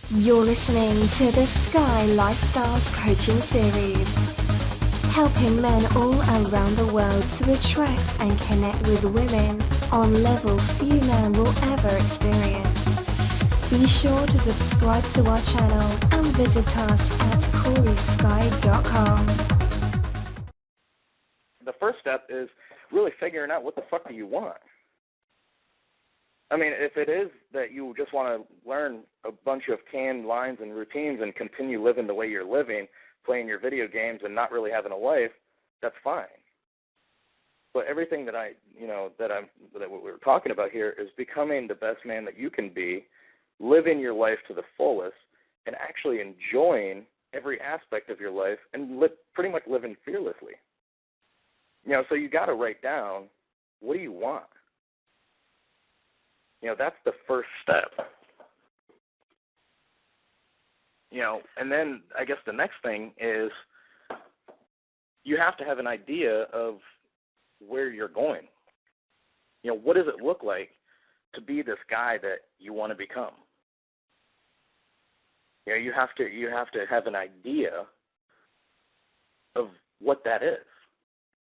You're listening to the Sky Lifestyles Coaching Series, helping men all around the world to attract and connect with women on level few men will ever experience. Be sure to subscribe to our channel and visit us at coryskyy.com. The first step is really figuring out what the fuck do you want. I mean, if it is that you just want to learn a bunch of canned lines and routines and continue living the way you're living, playing your video games and not really having a life, that's fine. But everything that what we're talking about here is becoming the best man that you can be, living your life to the fullest, and actually enjoying every aspect of your life and pretty much living fearlessly. So you got to write down, what do you want? That's the first step. And then I guess the next thing is you have to have an idea of where you're going. What does it look like to be this guy that you want to become? You have to have an idea of what that is.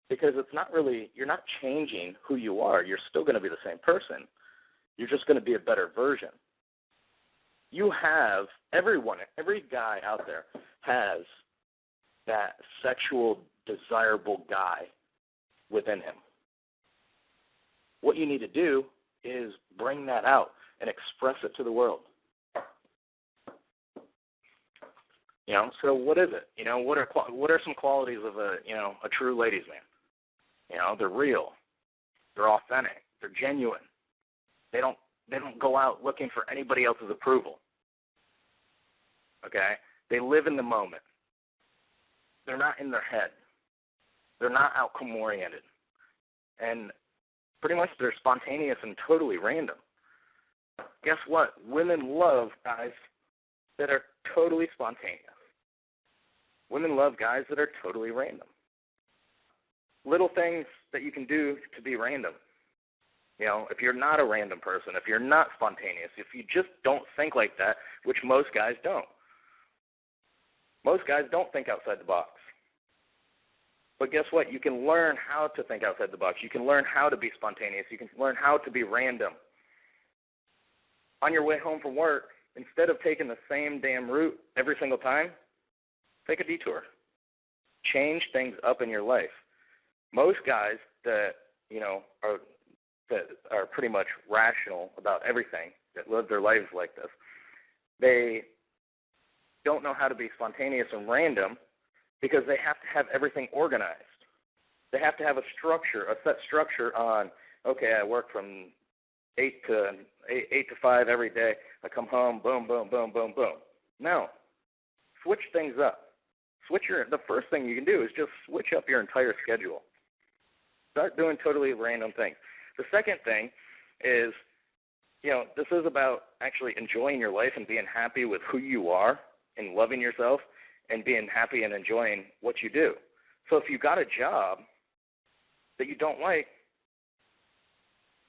Because it's not really, you're not changing who you are. You're still going to be the same person. You're just going to be a better version. You have, every guy out there has that sexual, desirable guy within him. What you need to do is bring that out and express it to the world. So what is it? What are some qualities of a true ladies' man? They're real. They're authentic. They're genuine. They don't go out looking for anybody else's approval. Okay? They live in the moment. They're not in their head. They're not outcome-oriented. And pretty much they're spontaneous and totally random. Guess what? Women love guys that are totally spontaneous. Women love guys that are totally random. Little things that you can do to be random. If you're not a random person, if you're not spontaneous, if you just don't think like that, which most guys don't. Most guys don't think outside the box. But guess what? You can learn how to think outside the box. You can learn how to be spontaneous. You can learn how to be random. On your way home from work, instead of taking the same damn route every single time, take a detour. Change things up in your life. Most guys that are pretty much rational about everything, that live their lives like this, they don't know how to be spontaneous and random because they have to have everything organized. They have to have a set structure on, okay, I work from 8 to 5 every day. I come home, boom, boom, boom, boom, boom. No. Switch things up. The first thing you can do is just switch up your entire schedule. Start doing totally random things. The second thing is, this is about actually enjoying your life and being happy with who you are and loving yourself and being happy and enjoying what you do. So if you got a job that you don't like,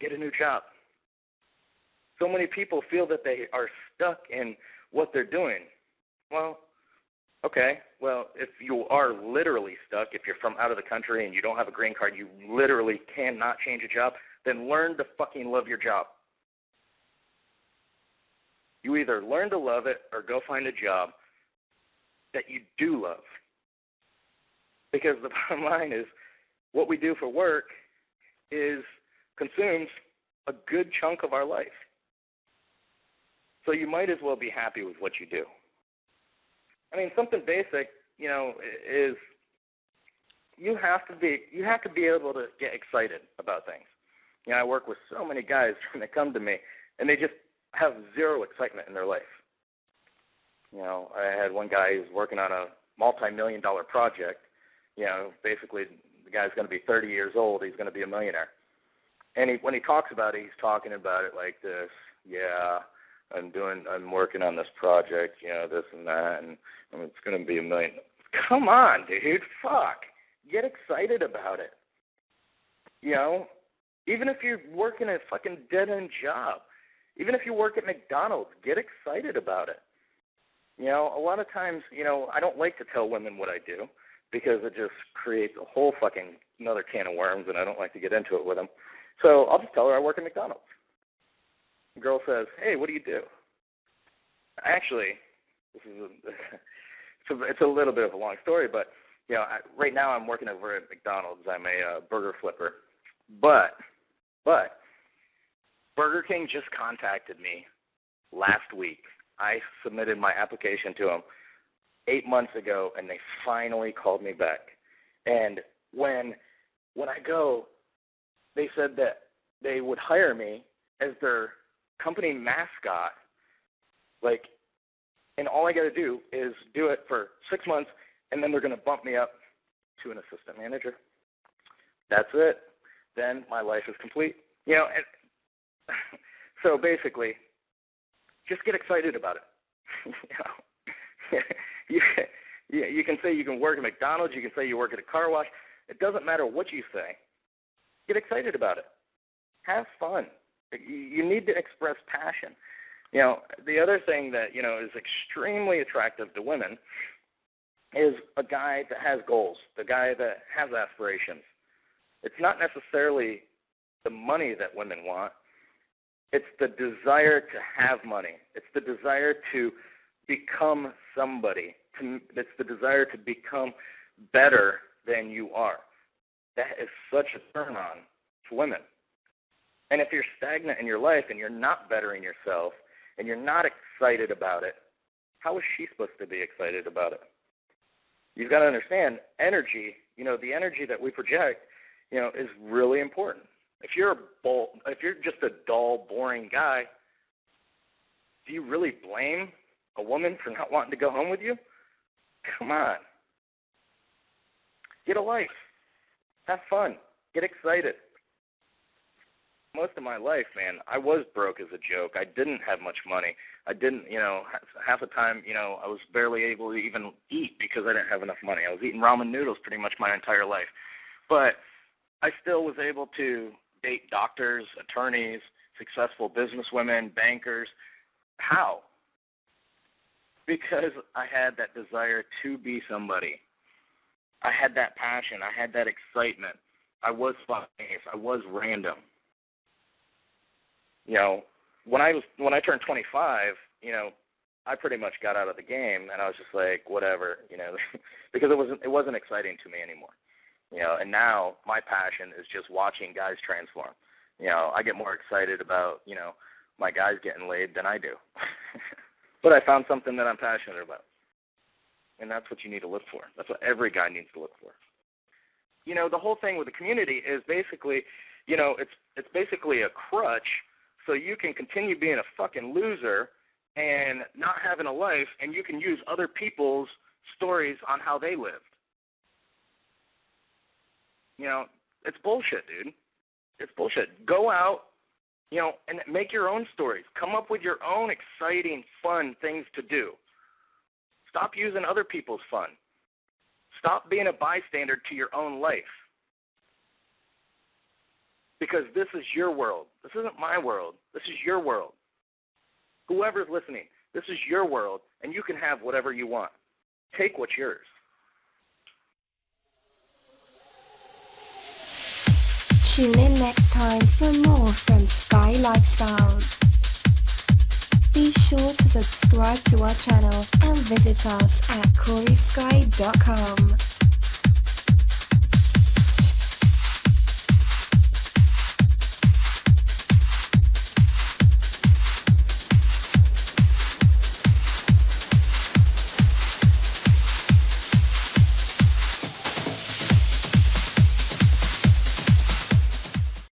get a new job. So many people feel that they are stuck in what they're doing. Well, okay, if you are literally stuck, if you're from out of the country and you don't have a green card, you literally cannot change a job, then learn to fucking love your job. You either learn to love it or go find a job that you do love. Because the bottom line is, what we do for work consumes a good chunk of our life. So you might as well be happy with what you do. I mean, something basic, is you have to be able to get excited about things. I work with so many guys when they come to me, and they just have zero excitement in their life. I had one guy who's working on a multi-million-dollar project. Basically the guy's going to be 30 years old. He's going to be a millionaire. And when he talks about it, he's talking about it like this. Yeah, I'm working on this project, this and that, and it's going to be $1 million. Come on, dude, fuck. Get excited about it. Even if you're working a fucking dead-end job, even if you work at McDonald's, get excited about it. You know, a lot of times, you know, I don't like to tell women what I do because it just creates a whole fucking another can of worms, and I don't like to get into it with them. So I'll just tell her I work at McDonald's. The girl says, "Hey, what do you do?" Actually, this is it's a little bit of a long story, but you know, right now I'm working over at McDonald's. I'm a burger flipper, but Burger King just contacted me last week. I submitted my application to them 8 months ago, and they finally called me back. And when I go, they said that they would hire me as their company mascot, like, and all I got to do is do it for 6 months, and then they're going to bump me up to an assistant manager. That's it. Then my life is complete. You know, and so basically, just get excited about it. You know, you can say you can work at McDonald's. You can say you work at a car wash. It doesn't matter what you say. Get excited about it. Have fun. You need to express passion. You know, the other thing that, you know, is extremely attractive to women is a guy that has goals, the guy that has aspirations. It's not necessarily the money that women want. It's the desire to have money. It's the desire to become somebody. It's the desire to become better than you are. That is such a turn on for women. And if you're stagnant in your life and you're not bettering yourself and you're not excited about it, how is she supposed to be excited about it? You've got to understand, energy, you know, the energy that we project, you know, is really important. If you're just a dull, boring guy, do you really blame a woman for not wanting to go home with you? Come on. Get a life. Have fun. Get excited. Most of my life, man, I was broke as a joke. I didn't have much money. I didn't, you know, half the time, you know, I was barely able to even eat because I didn't have enough money. I was eating ramen noodles pretty much my entire life. But I still was able to date doctors, attorneys, successful businesswomen, bankers. How? Because I had that desire to be somebody. I had that passion. I had that excitement. I was spontaneous. I was random. You know, when I turned 25, you know, I pretty much got out of the game, and I was just like, whatever, you know, because it wasn't exciting to me anymore. You know, and now my passion is just watching guys transform. You know, I get more excited about, you know, my guys getting laid than I do. But I found something that I'm passionate about. And that's what you need to look for. That's what every guy needs to look for. You know, the whole thing with the community is basically, you know, it's basically a crutch so you can continue being a fucking loser and not having a life, and you can use other people's stories on how they lived. You know, it's bullshit, dude. It's bullshit. Go out, you know, and make your own stories. Come up with your own exciting, fun things to do. Stop using other people's fun. Stop being a bystander to your own life. Because this is your world. This isn't my world. This is your world. Whoever's listening, this is your world, and you can have whatever you want. Take what's yours. Tune in next time for more from Skyy Lifestyles. Be sure to subscribe to our channel and visit us at coryskyy.com.